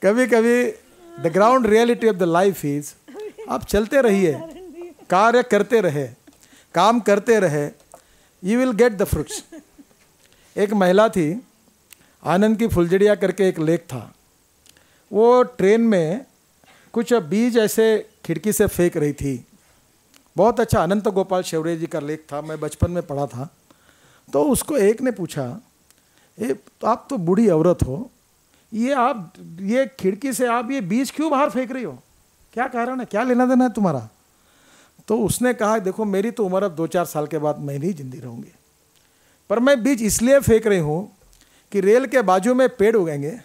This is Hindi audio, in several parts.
कभी कभी the ground reality of the life is, आप चलते रहिए, कार्य करते रहे, काम करते रहे, you will get the fruits. एक महिला थी, आनंद की फुलझड़िया करके एक लेक था, वो ट्रेन में कुछ बीज ऐसे खिड़की से फेंक रही थी। बहुत अच्छा अनंत गोपाल शेवड़े जी का लेख था, मैं बचपन में पढ़ा था। तो उसको एक ने पूछा, आप तो बूढ़ी औरत हो, ये खिड़की से आप ये बीज क्यों बाहर फेंक रही हो, क्या कारण है, क्या लेना देना है तुम्हारा? तो उसने कहा, देखो मेरी तो उम्र अब 2-4 साल के बाद मैं नहीं जिंदी रहूँगी, पर मैं बीज इसलिए फेंक रही हूँ कि रेल के बाजू में पेड़ उगेंगे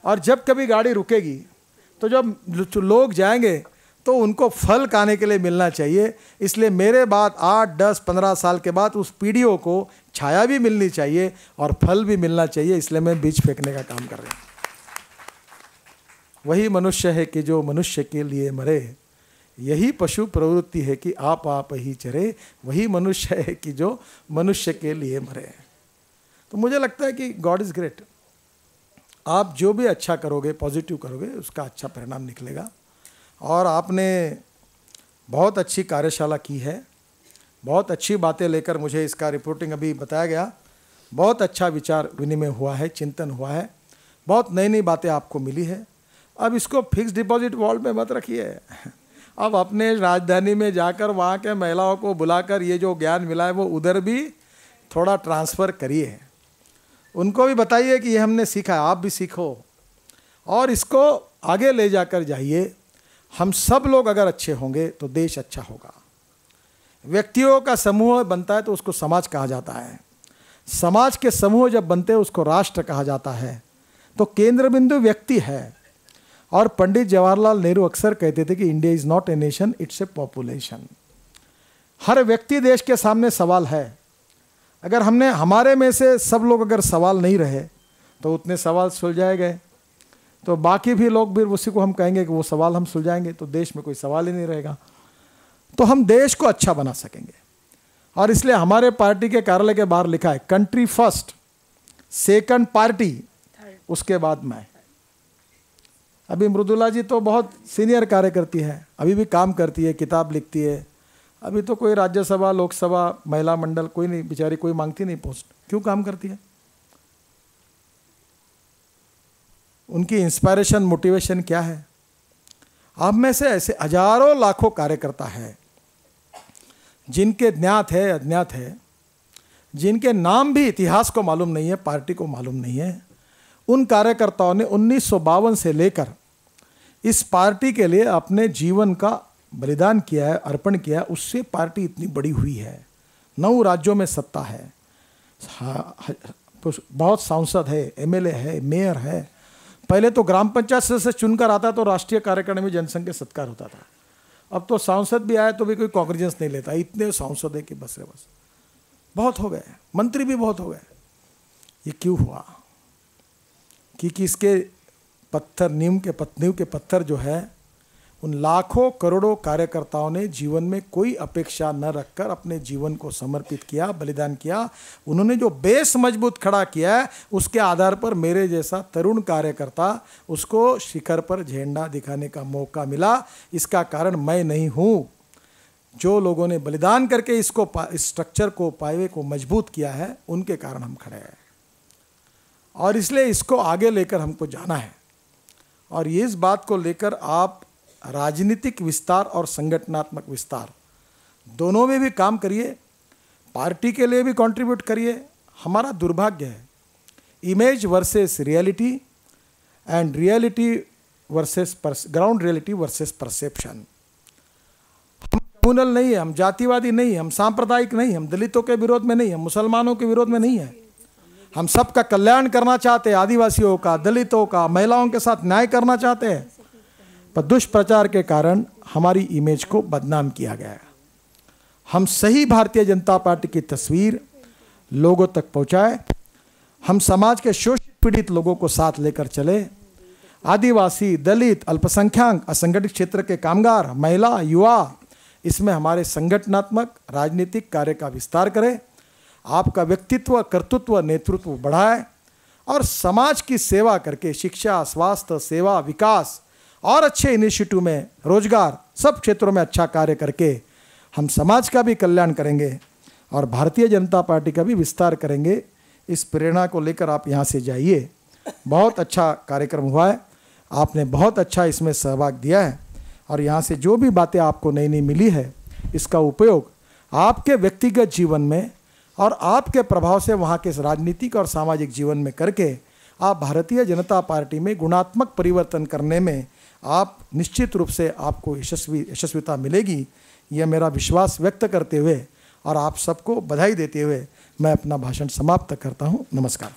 और जब कभी गाड़ी रुकेगी तो जब लोग जाएंगे तो उनको फल खाने के लिए मिलना चाहिए, इसलिए मेरे बाद 8, 10, 15 साल के बाद उस पीढ़ियों को छाया भी मिलनी चाहिए और फल भी मिलना चाहिए, इसलिए मैं बीज फेंकने का काम कर रही हूँ। वही मनुष्य है कि जो मनुष्य के लिए मरे, यही पशु प्रवृत्ति है कि आप ही चरे, वही मनुष्य है कि जो मनुष्य के लिए मरे। तो मुझे लगता है कि गॉड इज़ ग्रेट। आप जो भी अच्छा करोगे, पॉजिटिव करोगे, उसका अच्छा परिणाम निकलेगा। और आपने बहुत अच्छी कार्यशाला की है, बहुत अच्छी बातें लेकर मुझे इसका रिपोर्टिंग अभी बताया गया, बहुत अच्छा विचार विनिमय हुआ है, चिंतन हुआ है, बहुत नई नई बातें आपको मिली है। अब इसको फिक्स डिपॉजिट वॉल्ट में मत रखिए, अब अपने राजधानी में जाकर वहाँ के महिलाओं को बुलाकर ये जो ज्ञान मिला है वो उधर भी थोड़ा ट्रांसफ़र करिए, उनको भी बताइए कि ये हमने सीखा है, आप भी सीखो और इसको आगे ले जाकर जाइए। हम सब लोग अगर अच्छे होंगे तो देश अच्छा होगा। व्यक्तियों का समूह बनता है तो उसको समाज कहा जाता है, समाज के समूह जब बनते हैं उसको राष्ट्र कहा जाता है। तो केंद्र बिंदु व्यक्ति है। और पंडित जवाहरलाल नेहरू अक्सर कहते थे कि India is not a nation, it's a population. हर व्यक्ति देश के सामने सवाल है। अगर हमने हमारे में से सब लोग अगर सवाल नहीं रहे तो उतने सवाल सुलझाए गए, तो बाकी भी लोग भी उसी को हम कहेंगे कि वो सवाल हम सुलझाएंगे, तो देश में कोई सवाल ही नहीं रहेगा। तो हम देश को अच्छा बना सकेंगे। और इसलिए हमारे पार्टी के कार्यालय के बाहर लिखा है, कंट्री फर्स्ट, सेकंड पार्टी, उसके बाद मैं। अभी मृदुला जी तो बहुत सीनियर कार्य करती है, अभी भी काम करती है, किताब लिखती है। अभी तो कोई राज्यसभा, लोकसभा, महिला मंडल कोई नहीं, बेचारी कोई मांगती नहीं पोस्ट। क्यों काम करती है? उनकी इंस्पायरेशन, मोटिवेशन क्या है? आप में से ऐसे हजारों लाखों कार्यकर्ता है जिनके ज्ञात है, अज्ञात है, जिनके नाम भी इतिहास को मालूम नहीं है, पार्टी को मालूम नहीं है। उन कार्यकर्ताओं ने 1952 से लेकर इस पार्टी के लिए अपने जीवन का बलिदान किया है, अर्पण किया है। उससे पार्टी इतनी बड़ी हुई है। 9 राज्यों में सत्ता है, बहुत सांसद है, एमएलए है, मेयर है। पहले तो ग्राम पंचायत से चुनकर आता तो राष्ट्रीय कार्यक्रम में जनसंघ के सत्कार होता था। अब तो सांसद भी आए तो भी कोई कॉन्ग्रेस नहीं लेता, इतने सांसद है कि बस है बस, बहुत हो गए, मंत्री भी बहुत हो गए। ये क्यों हुआ? क्योंकि इसके पत्थर, नींव के पत्थर जो है, उन लाखों करोड़ों कार्यकर्ताओं ने जीवन में कोई अपेक्षा न रखकर अपने जीवन को समर्पित किया, बलिदान किया। उन्होंने जो बेस मजबूत खड़ा किया है, उसके आधार पर मेरे जैसा तरुण कार्यकर्ता, उसको शिखर पर झंडा दिखाने का मौका मिला। इसका कारण मैं नहीं हूँ, जो लोगों ने बलिदान करके इस स्ट्रक्चर को, पायवे को मजबूत किया है, उनके कारण हम खड़े हैं। और इसलिए इसको आगे लेकर हमको जाना है। और इस बात को लेकर आप राजनीतिक विस्तार और संगठनात्मक विस्तार दोनों में भी काम करिए, पार्टी के लिए भी कंट्रीब्यूट करिए। हमारा दुर्भाग्य है, image versus reality and reality versus ground reality versus perception. हम कम्युनल नहीं है, हम जातिवादी नहीं है, हम सांप्रदायिक नहीं, हम दलितों के विरोध में नहीं, हम मुसलमानों के विरोध में नहीं है। हम सबका कल्याण करना चाहते हैं, आदिवासियों का, दलितों का, महिलाओं के साथ न्याय करना चाहते हैं। पर दुष्प्रचार के कारण हमारी इमेज को बदनाम किया गया है। हम सही भारतीय जनता पार्टी की तस्वीर लोगों तक पहुंचाए। हम समाज के शोषित पीड़ित लोगों को साथ लेकर चले। आदिवासी, दलित, अल्पसंख्यक, असंगठित क्षेत्र के कामगार, महिला, युवा, इसमें हमारे संगठनात्मक राजनीतिक कार्य का विस्तार करें। आपका व्यक्तित्व, कर्तृत्व, नेतृत्व बढ़ाए और समाज की सेवा करके शिक्षा, स्वास्थ्य, सेवा, विकास और अच्छे इनिशिएटिव में, रोजगार, सब क्षेत्रों में अच्छा कार्य करके हम समाज का भी कल्याण करेंगे और भारतीय जनता पार्टी का भी विस्तार करेंगे। इस प्रेरणा को लेकर आप यहाँ से जाइए। बहुत अच्छा कार्यक्रम हुआ है, आपने बहुत अच्छा इसमें सहभाग दिया है और यहाँ से जो भी बातें आपको नई नई मिली है, इसका उपयोग आपके व्यक्तिगत जीवन में और आपके प्रभाव से वहाँ के राजनीतिक और सामाजिक जीवन में करके आप भारतीय जनता पार्टी में गुणात्मक परिवर्तन करने में आप निश्चित रूप से आपको यशस्विता मिलेगी। यह मेरा विश्वास व्यक्त करते हुए और आप सबको बधाई देते हुए मैं अपना भाषण समाप्त करता हूँ। नमस्कार।